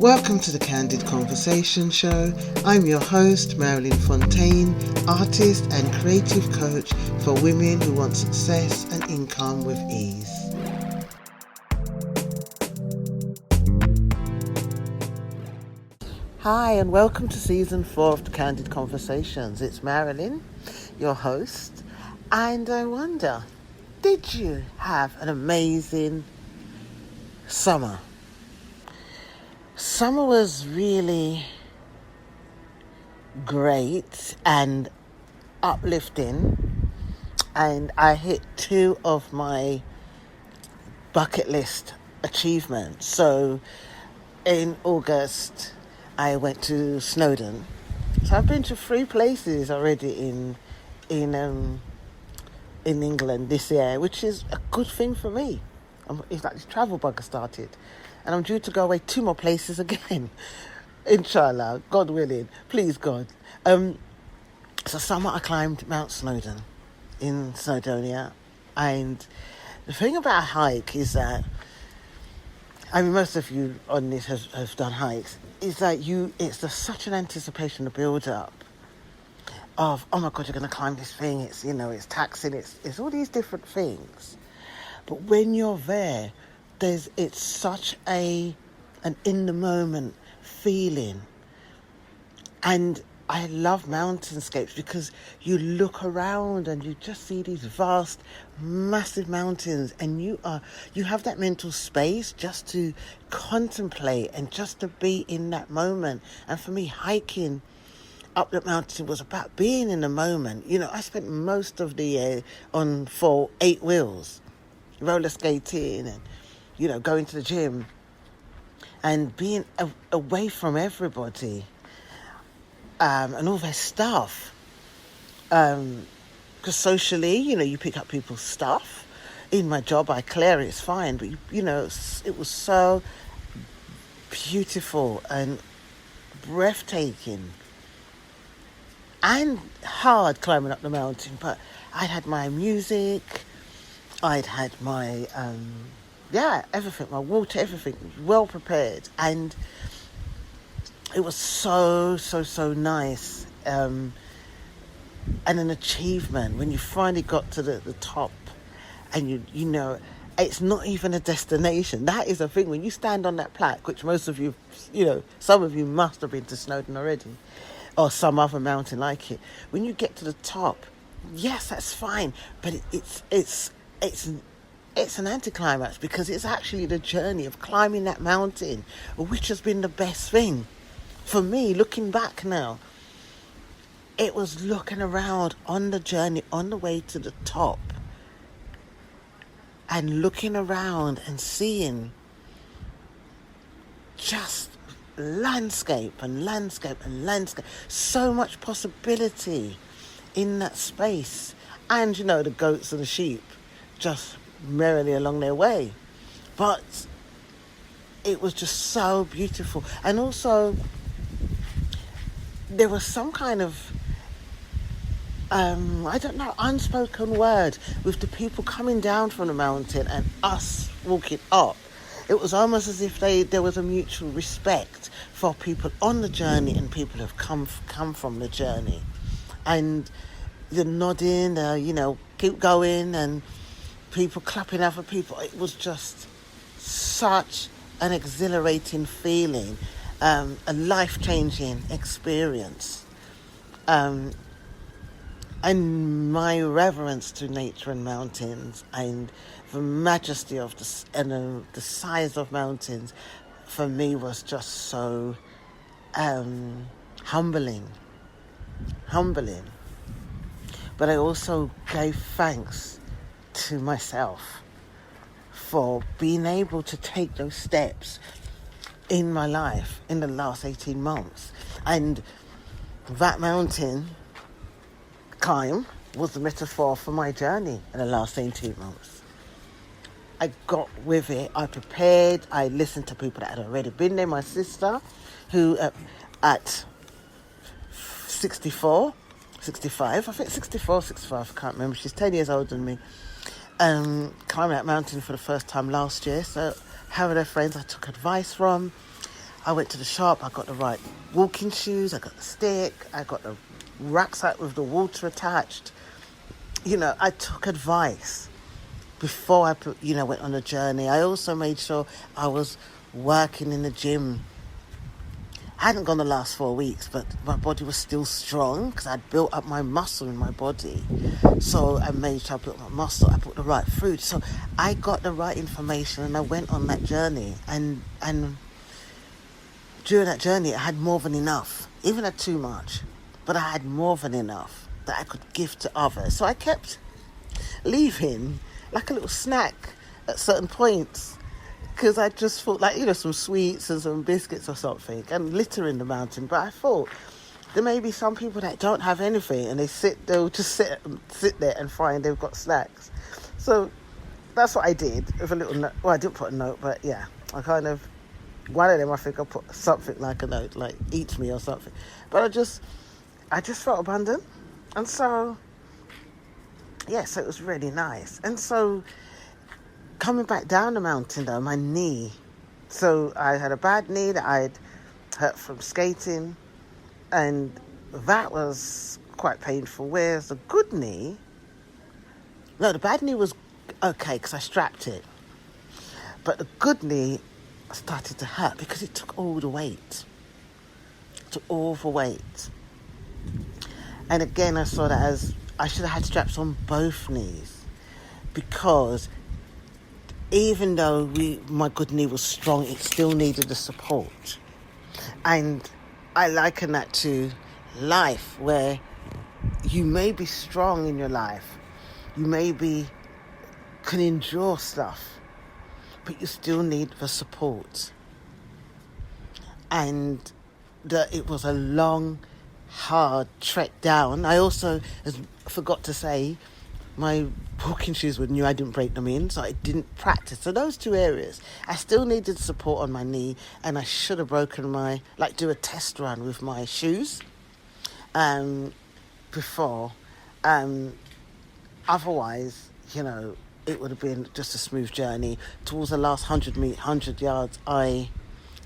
Welcome to the Candid Conversations show. I'm your host, Marilyn Fontaine, artist and creative coach for women who want success and income with ease. Hi, and welcome to season 4 of the Candid Conversations. It's Marilyn, your host, and I wonder, did you have an amazing summer? Summer was really great and uplifting, and I hit 2 of my bucket list achievements. So in August, I went to Snowdon. So I've been to 3 places already in England this year, which is a good thing for me. It's like this travel bug has started. And I'm due to go away 2 more places again. Inshallah, God willing. Please, God. So summer I climbed Mount Snowdon in Snowdonia. And the thing about a hike is that, I mean, most of you on this have done hikes, is that it's such an anticipation, a build-up of, oh my God, you're going to climb this thing. It's, it's taxing. It's all these different things. But when you're there, it's such an in-the-moment feeling. And I love mountainscapes because you look around and you just see these vast, massive mountains, and you have that mental space just to contemplate and just to be in that moment. And for me, hiking up that mountain was about being in the moment. I spent most of the year on 8 wheels, roller skating and going to the gym and being away from everybody and all their stuff. Because socially, you pick up people's stuff. In my job, I clear it, it's fine. But, it was so beautiful and breathtaking and hard climbing up the mountain. But I'd had my music, I'd had my... everything, my water, everything, well prepared. And it was so nice. And an achievement when you finally got to the top and it's not even a destination. That is a thing. When you stand on that plaque, which most of you, some of you must have been to Snowdon already, or some other mountain like it. When you get to the top, yes, that's fine. But it's an anticlimax because it's actually the journey of climbing that mountain, which has been the best thing. For me, looking back now, it was looking around on the journey, on the way to the top, and looking around and seeing just landscape and landscape and landscape. So much possibility in that space. And, the goats and the sheep just merrily along their way. But it was just so beautiful. And also there was some kind of unspoken word with the people coming down from the mountain and us walking up. It was almost as if there was a mutual respect for people on the journey and people who have come from the journey. And the nodding, keep going, and people clapping other people. It was just such an exhilarating feeling, a life-changing experience. And my reverence to nature and mountains and the majesty of the size of mountains for me was just so humbling. But I also gave thanks to myself for being able to take those steps in my life in the last 18 months. And that mountain climb was the metaphor for my journey in the last 18 months. I got with it, I prepared, I listened to people that had already been there. My sister, who at 65, I think 65, I can't remember, she's 10 years older than me, climbing that mountain for the first time last year. So her and her friends I took advice from. I went to the shop, I got the right walking shoes, I got the stick, I got the rucksack with the water attached. I took advice before I went on a journey. I also made sure I was working in the gym. I hadn't gone the last 4 weeks, but my body was still strong because I'd built up my muscle in my body. So I made sure I built my muscle, I put the right food. So I got the right information and I went on that journey. And during that journey, I had more than enough. Even had too much, but I had more than enough that I could give to others. So I kept leaving like a little snack at certain points because I just thought some sweets and some biscuits or something and littering the mountain. But I thought there may be some people that don't have anything and they'll just sit there and find they've got snacks. So that's what I did with a little note. Well, I didn't put a note, but yeah, I kind of, one of them I think I put something like a note, like eat me or something. But I just felt abundant. And so, so it was really nice. And so, coming back down the mountain though, my knee. So I had a bad knee that I'd hurt from skating. And that was quite painful. Whereas the good knee, the bad knee was okay because I strapped it. But the good knee started to hurt because it took all the weight. It took all the weight. And again, I saw that as I should have had straps on both knees because even though my good knee was strong, it still needed the support. And I liken that to life where you may be strong in your life. You can endure stuff, but you still need the support. And it was a long, hard trek down. I also forgot to say my walking shoes were new. I didn't break them in, so I didn't practice. So those two areas, I still needed support on my knee, and I should have do a test run with my shoes before. Otherwise, it would have been just a smooth journey. Towards the last 100 yards, I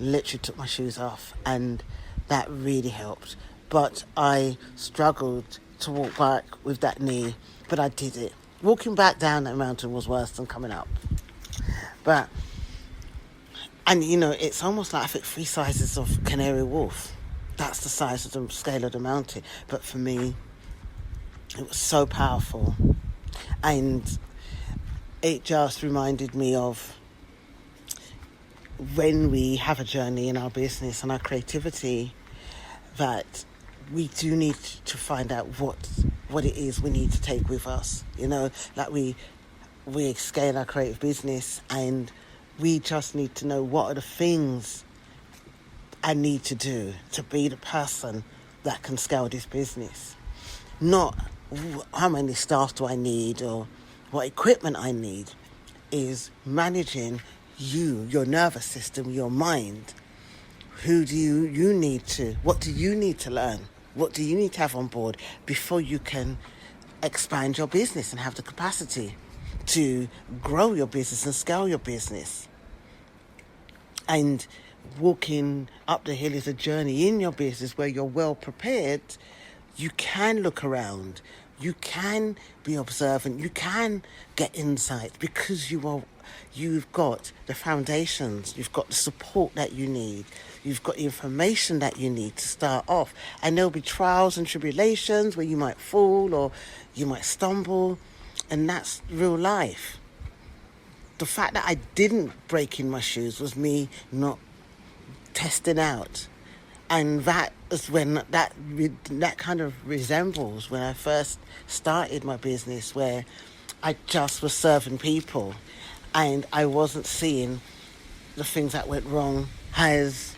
literally took my shoes off, and that really helped. But I struggled to walk back with that knee, but I did it. Walking back down that mountain was worse than coming up. It's almost like I think 3 sizes of canary wolf. That's the size of the scale of the mountain. But for me, it was so powerful. And it just reminded me of when we have a journey in our business and our creativity, that we do need to find out what it is we need to take with us. We scale our creative business and we just need to know what are the things I need to do to be the person that can scale this business. Not how many staff do I need or what equipment I need. Is managing your nervous system, your mind. Who do you need to, what do you need to learn? What do you need to have on board before you can expand your business and have the capacity to grow your business and scale your business? And walking up the hill is a journey in your business where you're well prepared. You can look around. You can be observant. You can get insight because you've got the foundations. You've got the support that you need. You've got the information that you need to start off. And there'll be trials and tribulations where you might fall or you might stumble. And that's real life. The fact that I didn't break in my shoes was me not testing out. And that is when that kind of resembles when I first started my business, where I just was serving people and I wasn't seeing the things that went wrong as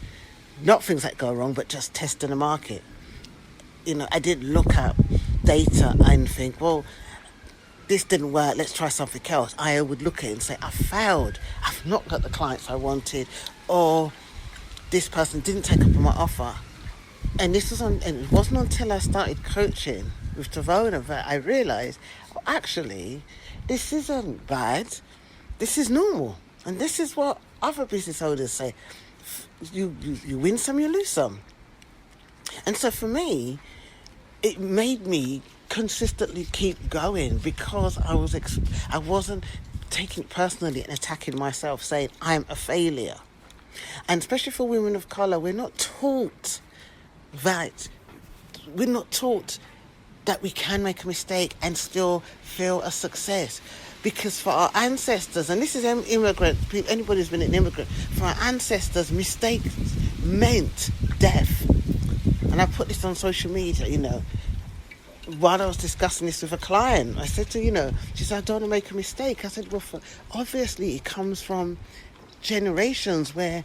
not things that go wrong, but just testing the market. I didn't look at data and think, well, this didn't work, let's try something else. I would look at it and say, I failed. I've not got the clients I wanted, or this person didn't take up on my offer. And it wasn't until I started coaching with Tavona that I realised, actually, this isn't bad. This is normal. And this is what other business owners say. you win some, you lose some. And so for me, it made me consistently keep going because I wasn't taking it personally and attacking myself, saying I'm a failure. And especially for women of colour, we're not taught that we can make a mistake and still feel a success. Because for our ancestors, and this is immigrant, anybody who's been an immigrant, for our ancestors, mistakes meant death. And I put this on social media, while I was discussing this with a client. I said to, she said, I don't want to make a mistake. I said, well, obviously it comes from generations where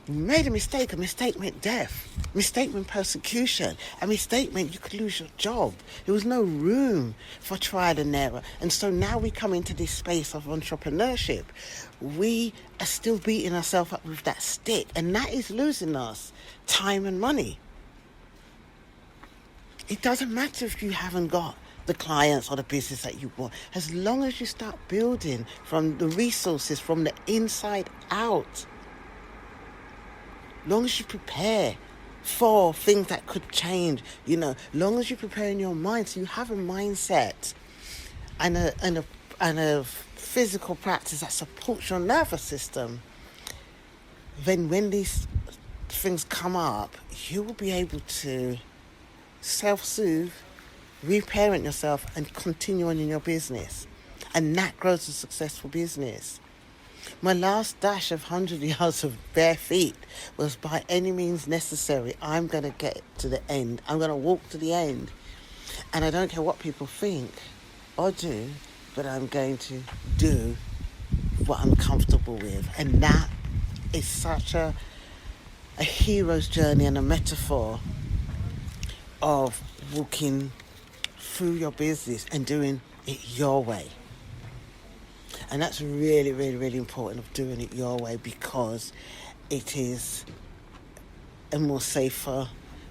you made a mistake meant death. A mistake meant persecution. A mistake meant you could lose your job. There was no room for trial and error. And so now we come into this space of entrepreneurship. We are still beating ourselves up with that stick, and that is losing us time and money. It doesn't matter if you haven't got the clients or the business that you want. As long as you start building from the resources from the inside out, long as you prepare for things that could change, long as you prepare in your mind, so you have a mindset and a physical practice that supports your nervous system, then when these things come up, you will be able to self-soothe, reparent yourself, and continue on in your business. And that grows a successful business. My last dash of 100 yards of bare feet was by any means necessary. I'm going to get to the end. I'm going to walk to the end. And I don't care what people think or do, but I'm going to do what I'm comfortable with. And that is such a hero's journey and a metaphor of walking through your business and doing it your way. And that's really, really, really important, of doing it your way, because it is a more safer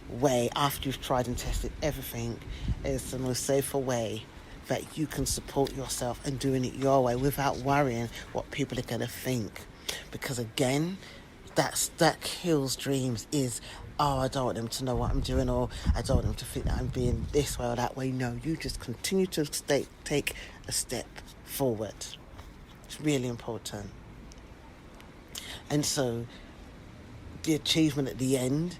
way. After you've tried and tested everything, it's the most safer way that you can support yourself and doing it your way without worrying what people are going to think. Because again, that kills dreams. Is, I don't want them to know what I'm doing, or I don't want them to think that I'm being this way or that way. No, you just continue to take a step forward. It's really important. And so the achievement at the end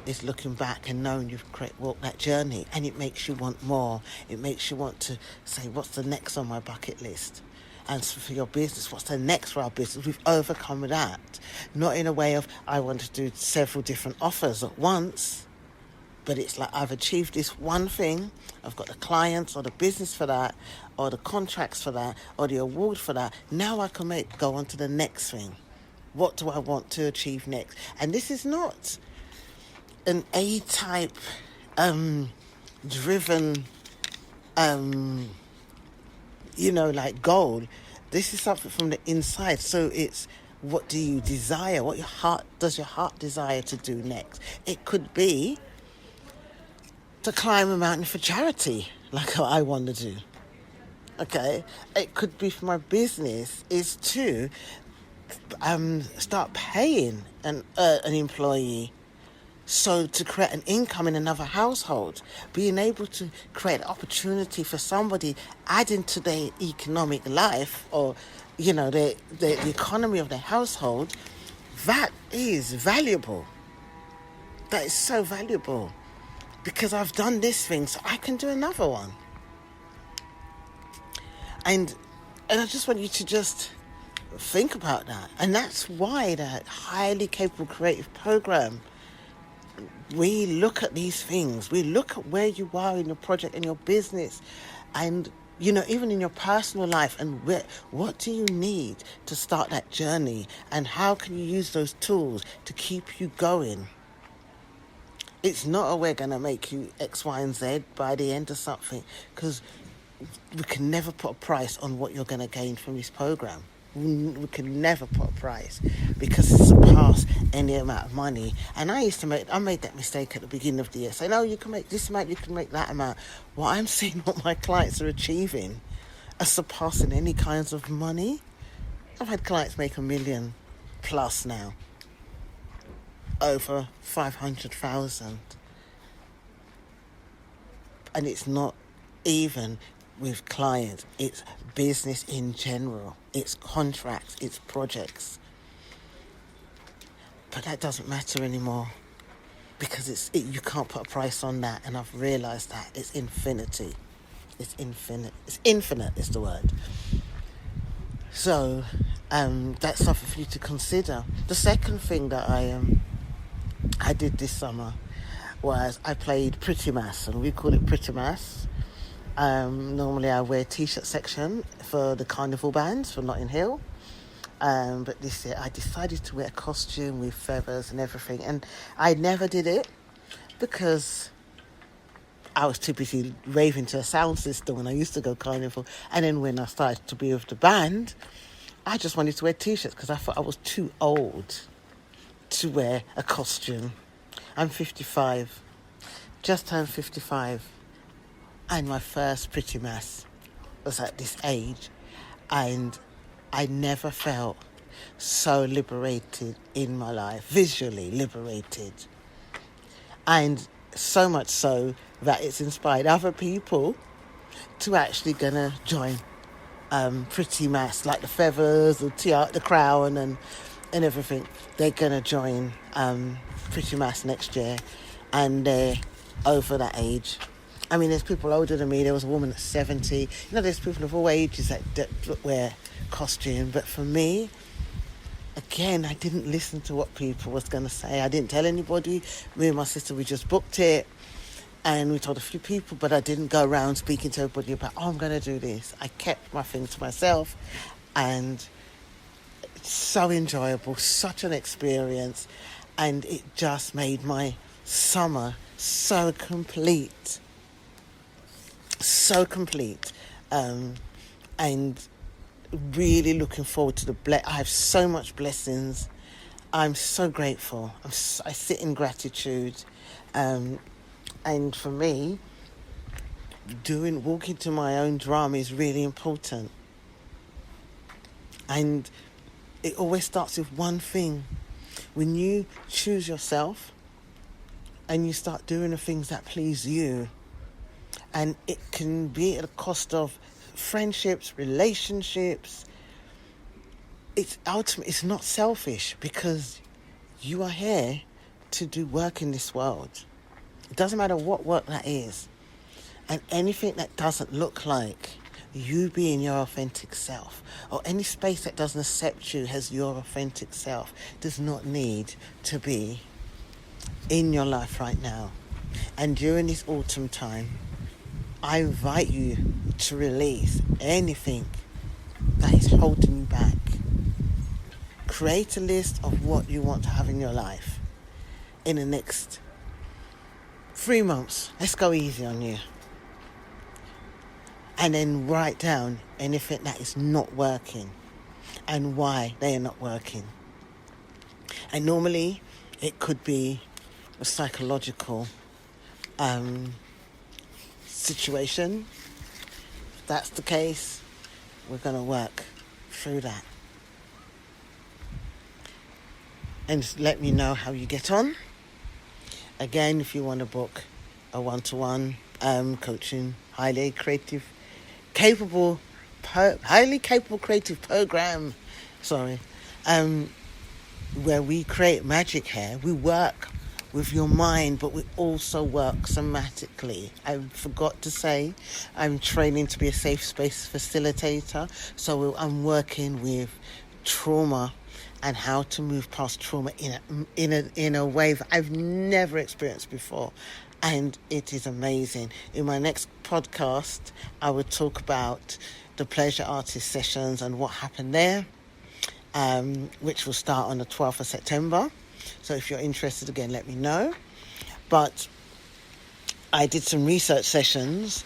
is looking back and knowing you've walked that journey, and it makes you want more. It makes you want to say, what's the next on my bucket list? And so for your business, what's the next for our business? We've overcome that. Not in a way of, I want to do several different offers at once, but it's like, I've achieved this one thing. I've got the clients or the business for that, or the contracts for that, or the award for that. Now I can go on to the next thing. What do I want to achieve next? And this is not an A-type driven goal. This is something from the inside. So it's, what do you desire? What does your heart desire to do next? It could be to climb a mountain for charity, like I want to do. Okay, it could be for my business is to start paying an employee, so to create an income in another household, being able to create an opportunity for somebody, adding to their economic life, or the economy of their household. That is valuable. That is so valuable, because I've done this thing, so I can do another one. And I just want you to just think about that. And that's why that highly capable creative program, we look at these things. We look at where you are in your project and your business, and even in your personal life, and what do you need to start that journey, and how can you use those tools to keep you going. It's not we're going to make you X, Y, and Z by the end of something, because we can never put a price on what you're going to gain from this program. We can never put a price, because it surpasses any amount of money. And I made that mistake at the beginning of the year, saying, you can make this amount, you can make that amount. What I'm seeing what my clients are achieving are surpassing any kinds of money. I've had clients make $1 million plus now. over 500,000. And it's not even with clients, it's business in general, it's contracts, it's projects. But that doesn't matter anymore, because you can't put a price on that, and I've realised that it's infinity. It's infinite is the word. So that's something for you to consider. The second thing that I did this summer was I played Pretty Mass, and we call it Pretty Mass. Normally I wear t-shirt section for the carnival bands for Notting Hill. But this year I decided to wear a costume with feathers and everything, and I never did it because I was too busy raving to a sound system when I used to go carnival. And then when I started to be with the band, I just wanted to wear t-shirts because I thought I was too old to wear a costume. I'm 55, just turned 55, and my first Pretty Mass was at this age, and I never felt so liberated in my life, visually liberated. And so much so that it's inspired other people to actually gonna join Pretty Mass, like the feathers, the crown and everything. They're gonna join Pretty Mass next year, and they're over that age. I mean, there's people older than me. There was a woman at 70. You know, there's people of all ages that wear costume. But for me, again, I didn't listen to what people was going to say. I didn't tell anybody. Me and my sister, we just booked it, and we told a few people, but I didn't go around speaking to everybody about, I'm going to do this. I kept my thing to myself, and it's so enjoyable, such an experience, and it just made my summer so complete. So complete. And really looking forward to I have so much blessings. I'm so grateful. I sit in gratitude. And for me, walking to my own drum is really important. And it always starts with one thing. When you choose yourself and you start doing the things that please you, and it can be at the cost of friendships, relationships, it's not selfish, because you are here to do work in this world. It doesn't matter what work that is. And anything that doesn't look like you being your authentic self, or any space that doesn't accept you as your authentic self, does not need to be in your life right now. And during this autumn time, I invite you to release anything that is holding you back. Create a list of what you want to have in your life in the next 3 months. Let's go easy on you. And then write down anything that is not working and why they are not working. And normally it could be a psychological situation. If that's the case, we're going to work through that. And just let me know how you get on. Again, if you want to book a one-to-one coaching, highly capable creative program, where we create magic here. We work with your mind, but we also work somatically. I forgot to say, I'm training to be a safe space facilitator. So I'm working with trauma and how to move past trauma in a way that I've never experienced before. And it is amazing. In my next podcast, I will talk about the Pleasure Artist Sessions and what happened there, which will start on the 12th of September. So if you're interested, again, let me know. But I did some research sessions,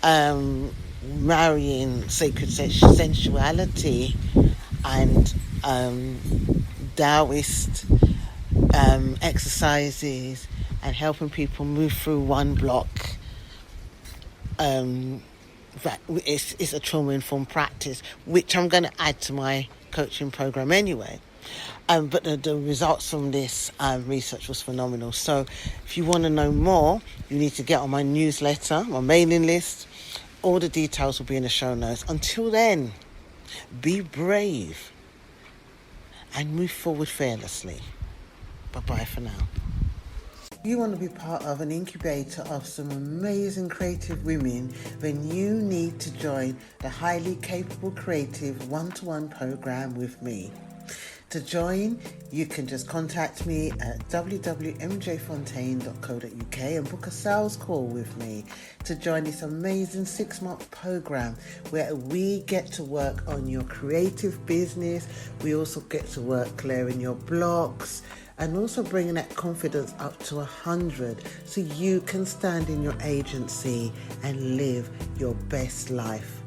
marrying sacred sensuality and Taoist exercises, and helping people move through one block. That is a trauma-informed practice, which I'm going to add to my coaching program anyway. But the results from this research was phenomenal. So if you want to know more, you need to get on my newsletter, my mailing list. All the details will be in the show notes. Until then, be brave and move forward fearlessly. Bye-bye for now. You want to be part of an incubator of some amazing creative women, then you need to join the Highly Capable Creative one-to-one program with me. To join, you can just contact me at www.mjfontaine.co.uk and book a sales call with me to join this amazing 6-month program where we get to work on your creative business. We also get to work clearing your blocks and also bringing that confidence up to 100 so you can stand in your agency and live your best life.